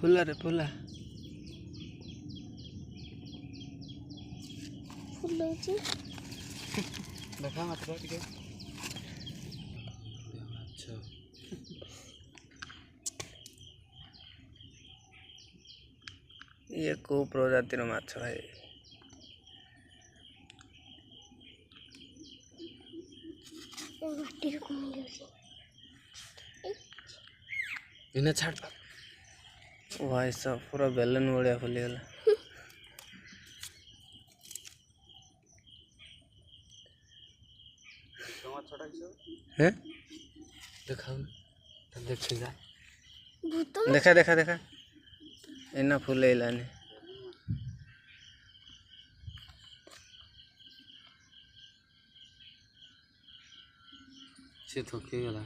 फुला रे फुला फुलौची देखा मात्र टिके अच्छा ये को प्रजातिर माछ है माटी को मिल इन्हें छाड़ भाई सब पूरा बेलन बढ़िया फुली गला हैं देखा देखा देखा देखा देखा इना फुले इलानी से थके गला